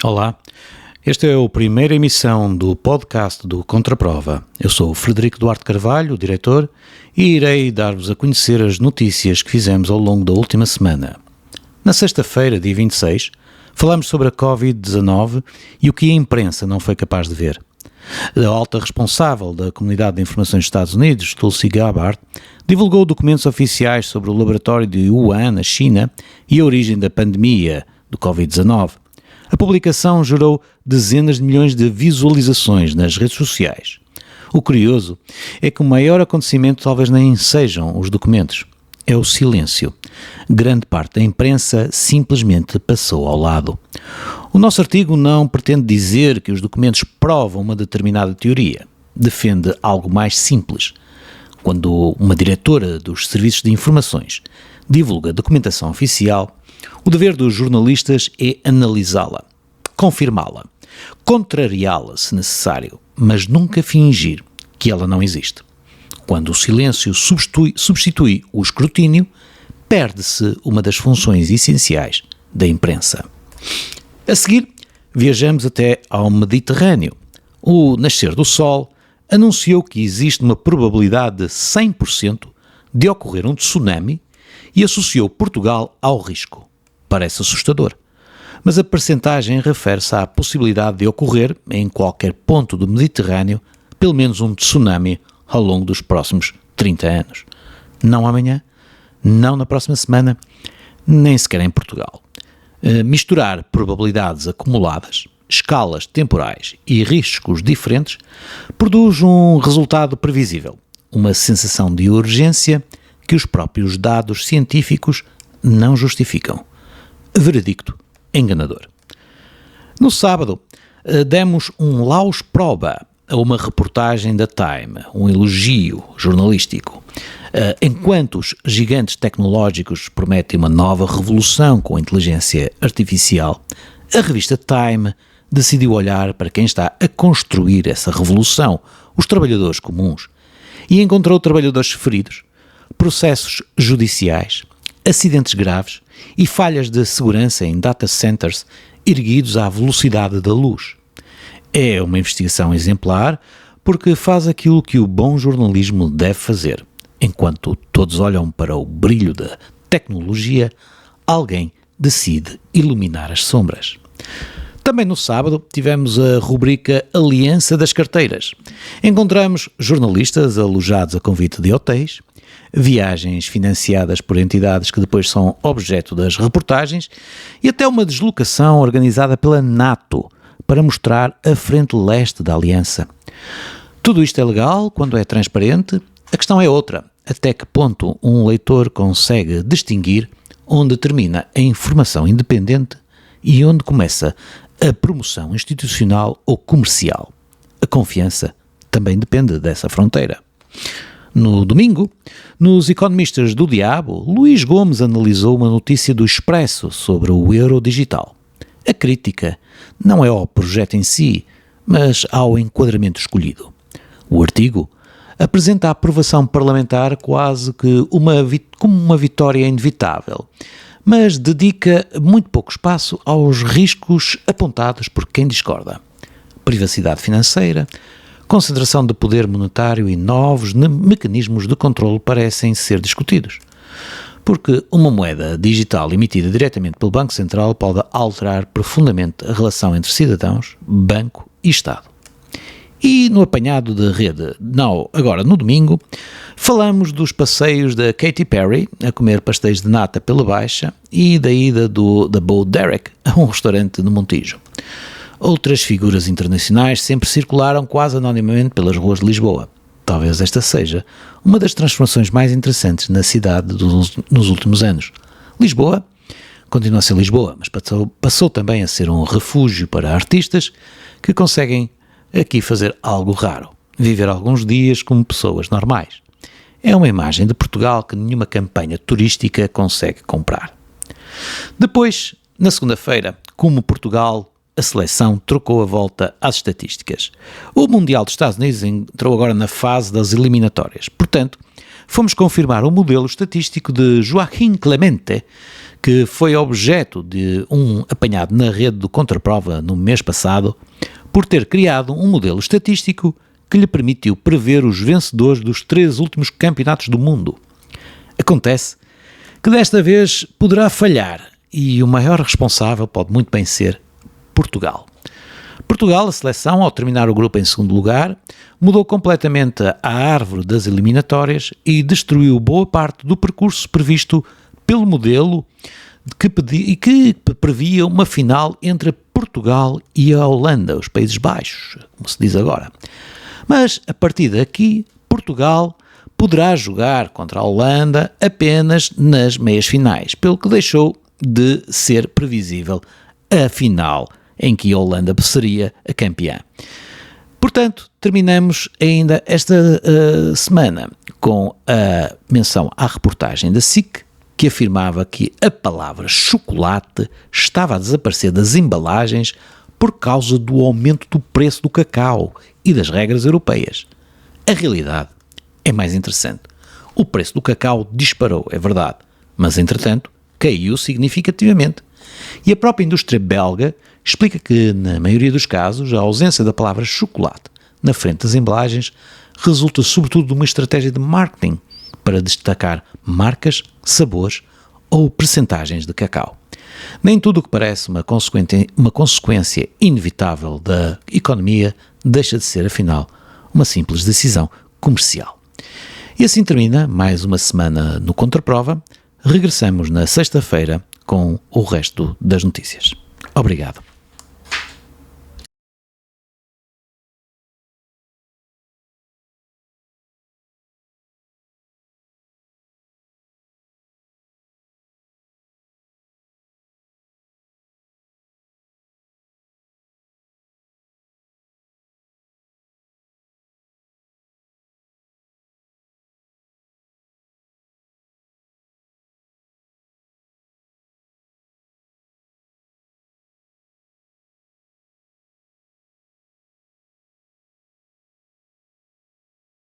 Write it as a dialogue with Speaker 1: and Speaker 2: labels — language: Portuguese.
Speaker 1: Olá, esta é a primeira emissão do podcast do Contraprova. Eu sou o Frederico Duarte Carvalho, o diretor, e irei dar-vos a conhecer as notícias que fizemos ao longo da última semana. Na sexta-feira, dia 26, falamos sobre a Covid-19 e o que a imprensa não foi capaz de ver. A alta responsável da Comunidade de Informações dos Estados Unidos, Tulsi Gabbard, divulgou documentos oficiais sobre o laboratório de Wuhan, na China, e a origem da pandemia do Covid-19. A publicação gerou dezenas de milhões de visualizações nas redes sociais. O curioso é que o maior acontecimento talvez nem sejam os documentos, é o silêncio. Grande parte da imprensa simplesmente passou ao lado. O nosso artigo não pretende dizer que os documentos provam uma determinada teoria. Defende algo mais simples. Quando uma diretora dos serviços de informações divulga documentação oficial, o dever dos jornalistas é analisá-la, confirmá-la, contrariá-la se necessário, mas nunca fingir que ela não existe. Quando o silêncio substitui o escrutínio, perde-se uma das funções essenciais da imprensa. A seguir, viajamos até ao Mediterrâneo. O nascer do Sol anunciou que existe uma probabilidade de 100% de ocorrer um tsunami e associou Portugal ao risco. Parece assustador, mas a percentagem refere-se à possibilidade de ocorrer, em qualquer ponto do Mediterrâneo, pelo menos um tsunami ao longo dos próximos 30 anos. Não amanhã, não na próxima semana, nem sequer em Portugal. Misturar probabilidades acumuladas, escalas temporais e riscos diferentes produz um resultado previsível, uma sensação de urgência que os próprios dados científicos não justificam. Veredicto enganador. No sábado, demos um laus proba a uma reportagem da Time, um elogio jornalístico. Enquanto os gigantes tecnológicos prometem uma nova revolução com a inteligência artificial, a revista Time decidiu olhar para quem está a construir essa revolução, os trabalhadores comuns, e encontrou trabalhadores feridos, processos judiciais, acidentes graves e falhas de segurança em data centers erguidos à velocidade da luz. É uma investigação exemplar porque faz aquilo que o bom jornalismo deve fazer. Enquanto todos olham para o brilho da tecnologia, alguém decide iluminar as sombras. Também no sábado tivemos a rubrica Aliança das Carteiras. Encontramos jornalistas alojados a convite de hotéis, viagens financiadas por entidades que depois são objeto das reportagens e até uma deslocação organizada pela NATO para mostrar a frente leste da aliança. Tudo isto é legal quando é transparente, a questão é outra, até que ponto um leitor consegue distinguir onde termina a informação independente e onde começa a promoção institucional ou comercial. A confiança também depende dessa fronteira. No domingo, nos Economistas do Diabo, Luís Gomes analisou uma notícia do Expresso sobre o euro digital. A crítica não é ao projeto em si, mas ao enquadramento escolhido. O artigo apresenta a aprovação parlamentar quase que como uma vitória inevitável, mas dedica muito pouco espaço aos riscos apontados por quem discorda. Privacidade financeira, concentração de poder monetário e novos mecanismos de controlo parecem ser discutidos, porque uma moeda digital emitida diretamente pelo Banco Central pode alterar profundamente a relação entre cidadãos, banco e Estado. E no apanhado de rede, agora no domingo, falamos dos passeios da Katy Perry a comer pastéis de nata pela Baixa e da ida da Bo Derek a um restaurante no Montijo. Outras figuras internacionais sempre circularam quase anonimamente pelas ruas de Lisboa. Talvez esta seja uma das transformações mais interessantes na cidade nos últimos anos. Lisboa continua a ser Lisboa, mas passou também a ser um refúgio para artistas que conseguem aqui fazer algo raro, viver alguns dias como pessoas normais. É uma imagem de Portugal que nenhuma campanha turística consegue comprar. Depois, na segunda-feira, como Portugal, a seleção trocou a volta às estatísticas. O Mundial dos Estados Unidos entrou agora na fase das eliminatórias. Portanto, fomos confirmar o modelo estatístico de Joaquim Clemente, que foi objeto de um apanhado na rede do Contraprova no mês passado, por ter criado um modelo estatístico que lhe permitiu prever os vencedores dos 3 últimos campeonatos do mundo. Acontece que desta vez poderá falhar e o maior responsável pode muito bem ser Portugal. Portugal, a seleção, ao terminar o grupo em segundo lugar, mudou completamente a árvore das eliminatórias e destruiu boa parte do percurso previsto pelo modelo que previa uma final entre Portugal e a Holanda, os Países Baixos, como se diz agora. Mas, a partir daqui, Portugal poderá jogar contra a Holanda apenas nas meias finais, pelo que deixou de ser previsível a final em que a Holanda seria a campeã. Portanto, terminamos ainda esta semana com a menção à reportagem da SIC, que afirmava que a palavra chocolate estava a desaparecer das embalagens por causa do aumento do preço do cacau e das regras europeias. A realidade é mais interessante. O preço do cacau disparou, é verdade, mas entretanto caiu significativamente. E a própria indústria belga explica que, na maioria dos casos, a ausência da palavra chocolate na frente das embalagens resulta sobretudo de uma estratégia de marketing para destacar marcas, sabores ou percentagens de cacau. Nem tudo o que parece uma consequência inevitável da economia deixa de ser, afinal, uma simples decisão comercial. E assim termina mais uma semana no Contraprova. Regressamos na sexta-feira com o resto das notícias. Obrigado.